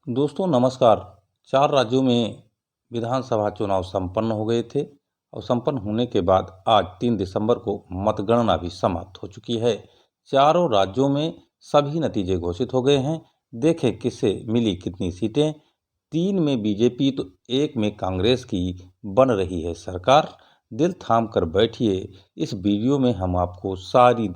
दोस्तों नमस्कार। 4 राज्यों में विधानसभा चुनाव संपन्न हो गए थे और संपन्न होने के बाद आज 3 दिसंबर को मतगणना भी समाप्त हो चुकी है। चारों राज्यों में सभी नतीजे घोषित हो गए हैं। देखें किसे मिली कितनी सीटें। 3 में बीजेपी तो 1 में कांग्रेस की बन रही है सरकार। दिल थाम कर बैठिए, इस वीडियो में हम आपको सारी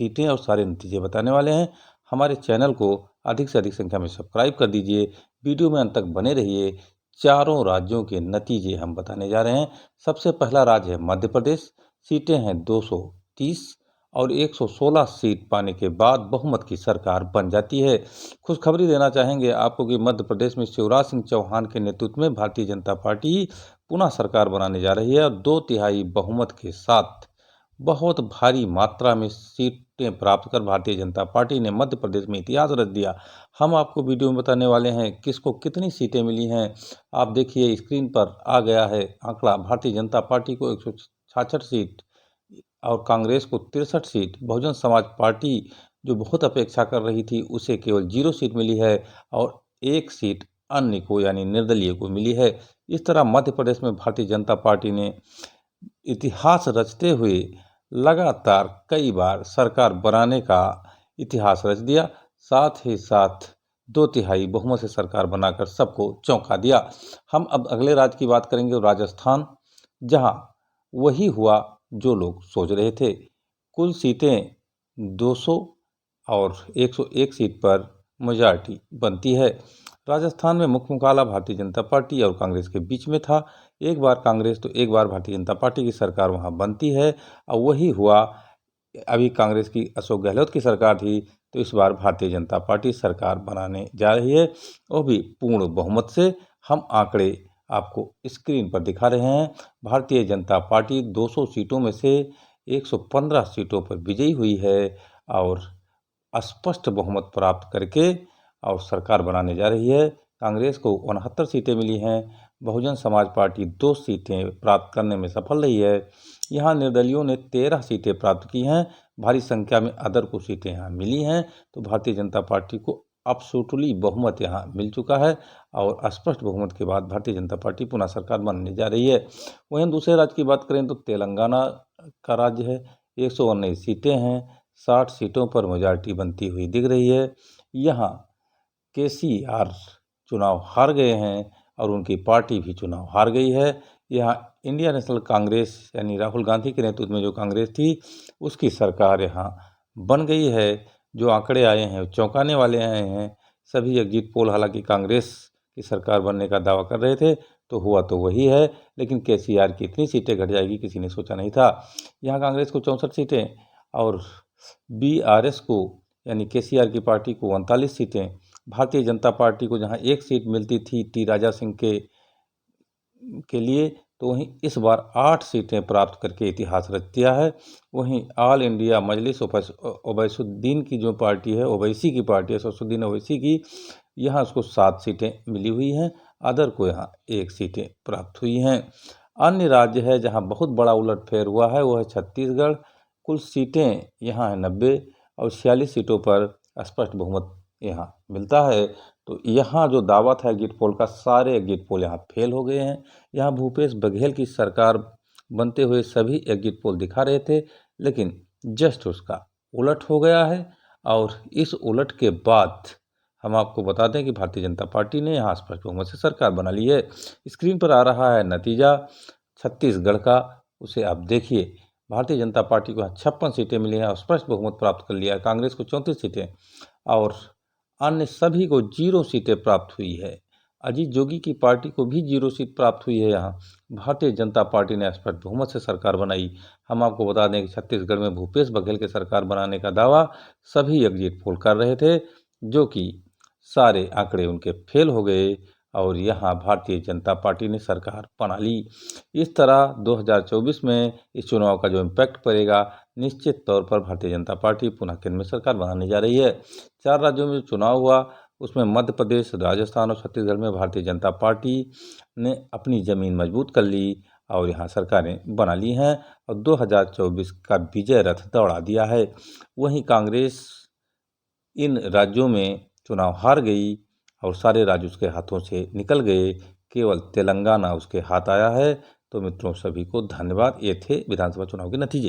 सीटें और सारे नतीजे बताने वाले हैं। हमारे चैनल को अधिक से अधिक संख्या में सब्सक्राइब कर दीजिए। वीडियो में अंत तक बने रहिए। चारों राज्यों के नतीजे हम बताने जा रहे हैं। सबसे पहला राज्य है मध्य प्रदेश। सीटें हैं 230 और 116 सीट पाने के बाद बहुमत की सरकार बन जाती है। खुशखबरी देना चाहेंगे आपको कि मध्य प्रदेश में शिवराज सिंह चौहान के नेतृत्व में भारतीय जनता पार्टी पुनः सरकार बनाने जा रही है और 2/3 बहुमत के साथ बहुत भारी मात्रा में सीटें प्राप्त कर भारतीय जनता पार्टी ने मध्य प्रदेश में इतिहास रच दिया। हम आपको वीडियो में बताने वाले हैं किसको कितनी सीटें मिली हैं। आप देखिए स्क्रीन पर आ गया है आंकड़ा। भारतीय जनता पार्टी को 166 सीट और कांग्रेस को 63 सीट। बहुजन समाज पार्टी जो बहुत अपेक्षा कर रही थी उसे केवल 0 सीट मिली है और 1 सीट अन्य को यानी निर्दलीय को मिली है। इस तरह मध्य प्रदेश में भारतीय जनता पार्टी ने इतिहास रचते हुए लगातार कई बार सरकार बनाने का इतिहास रच दिया। साथ ही साथ 2/3 बहुमत से सरकार बनाकर सबको चौंका दिया। हम अब अगले राज्य की बात करेंगे, राजस्थान, जहां वही हुआ जो लोग सोच रहे थे। कुल सीटें 200 और 101 सीट पर मेजॉरिटी बनती है। राजस्थान में मुख्य मुकाबला भारतीय जनता पार्टी और कांग्रेस के बीच में था। एक बार कांग्रेस तो एक बार भारतीय जनता पार्टी की सरकार वहां बनती है और वही हुआ। अभी कांग्रेस की अशोक गहलोत की सरकार थी तो इस बार भारतीय जनता पार्टी सरकार बनाने जा रही है, वो भी पूर्ण बहुमत से। हम आंकड़े आपको स्क्रीन पर दिखा रहे हैं। भारतीय जनता पार्टी 200 सीटों में से 115 सीटों पर विजयी हुई है और स्पष्ट बहुमत प्राप्त करके और सरकार बनाने जा रही है। कांग्रेस को 69 सीटें मिली हैं। बहुजन समाज पार्टी 2 सीटें प्राप्त करने में सफल रही है। यहाँ निर्दलियों ने 13 सीटें प्राप्त की हैं। भारी संख्या में अदर को सीटें यहाँ मिली हैं तो भारतीय जनता पार्टी को एब्सोल्युटली बहुमत यहाँ मिल चुका है और स्पष्ट बहुमत के बाद भारतीय जनता पार्टी पुनः सरकार बनने जा रही है। वहीं हम दूसरे राज्य की बात करें तो तेलंगाना का राज्य है। 119 सीटें हैं। 60 सीटों पर मेजॉरिटी बनती हुई दिख रही है। यहाँ केसीआर चुनाव हार गए हैं और उनकी पार्टी भी चुनाव हार गई है। यहाँ इंडिया नेशनल कांग्रेस यानी राहुल गांधी के नेतृत्व में जो कांग्रेस थी उसकी सरकार यहाँ बन गई है। जो आंकड़े आए हैं वो चौंकाने वाले आए हैं। सभी एग्जिट पोल हालांकि कांग्रेस की सरकार बनने का दावा कर रहे थे तो हुआ तो वही है, लेकिन केसीआर की इतनी सीटें घट जाएगी किसी ने सोचा नहीं था। यहाँ कांग्रेस को 64 सीटें और बीआरएस को यानी केसीआर की पार्टी को 39 सीटें। भारतीय जनता पार्टी को जहां 1 सीट मिलती थी टी राजा सिंह के लिए तो वहीं इस बार 8 सीटें प्राप्त करके इतिहास रच दिया है। वहीं ऑल इंडिया मजलिस ओवैसुद्दीन की जो पार्टी है, ओवैसी की पार्टी है, शमसुद्दीन ओवैसी की, यहाँ उसको 7 सीटें मिली हुई हैं। अदर को यहाँ 1 सीटें प्राप्त हुई हैं। अन्य राज्य है जहाँ बहुत बड़ा उलटफेर हुआ है वो है छत्तीसगढ़। कुल सीटें यहाँ है 90 और 46 सीटों पर स्पष्ट बहुमत यहाँ मिलता है। तो यहाँ जो दावा था एग्जिट पोल का, सारे एग्जिट पोल यहाँ फेल हो गए हैं। यहाँ भूपेश बघेल की सरकार बनते हुए सभी एग्जिट पोल दिखा रहे थे, लेकिन जस्ट उसका उलट हो गया है। और इस उलट के बाद हम आपको बता दें कि भारतीय जनता पार्टी ने यहाँ स्पष्ट बहुमत से सरकार बना ली है। स्क्रीन पर आ रहा है नतीजा छत्तीसगढ़ का, उसे आप देखिए। भारतीय जनता पार्टी को 56 सीटें मिली हैं और स्पष्ट बहुमत प्राप्त कर लिया है। कांग्रेस को 34 सीटें और अन्य सभी को 0 सीटें प्राप्त हुई है। अजीत जोगी की पार्टी को भी 0 सीट प्राप्त हुई है। यहाँ भारतीय जनता पार्टी ने स्पष्ट बहुमत से सरकार बनाई। हम आपको बता दें कि छत्तीसगढ़ में भूपेश बघेल के सरकार बनाने का दावा सभी एग्जिट पोल कर रहे थे, जो कि सारे आंकड़े उनके फेल हो गए और यहाँ भारतीय जनता पार्टी ने सरकार बना ली। इस तरह 2024 में इस चुनाव का जो इम्पैक्ट पड़ेगा, निश्चित तौर पर भारतीय जनता पार्टी पुनः केंद्र में सरकार बनाने जा रही है। 4 राज्यों में जो चुनाव हुआ उसमें मध्य प्रदेश, राजस्थान और छत्तीसगढ़ में भारतीय जनता पार्टी ने अपनी ज़मीन मजबूत कर ली और यहाँ सरकारें बना ली हैं और 2024 का विजय रथ दौड़ा दिया है। वहीं कांग्रेस इन राज्यों में चुनाव हार गई और सारे राज्य उसके हाथों से निकल गए, केवल तेलंगाना उसके हाथ आया है। तो मित्रों, सभी को धन्यवाद। ये थे विधानसभा चुनाव के नतीजे।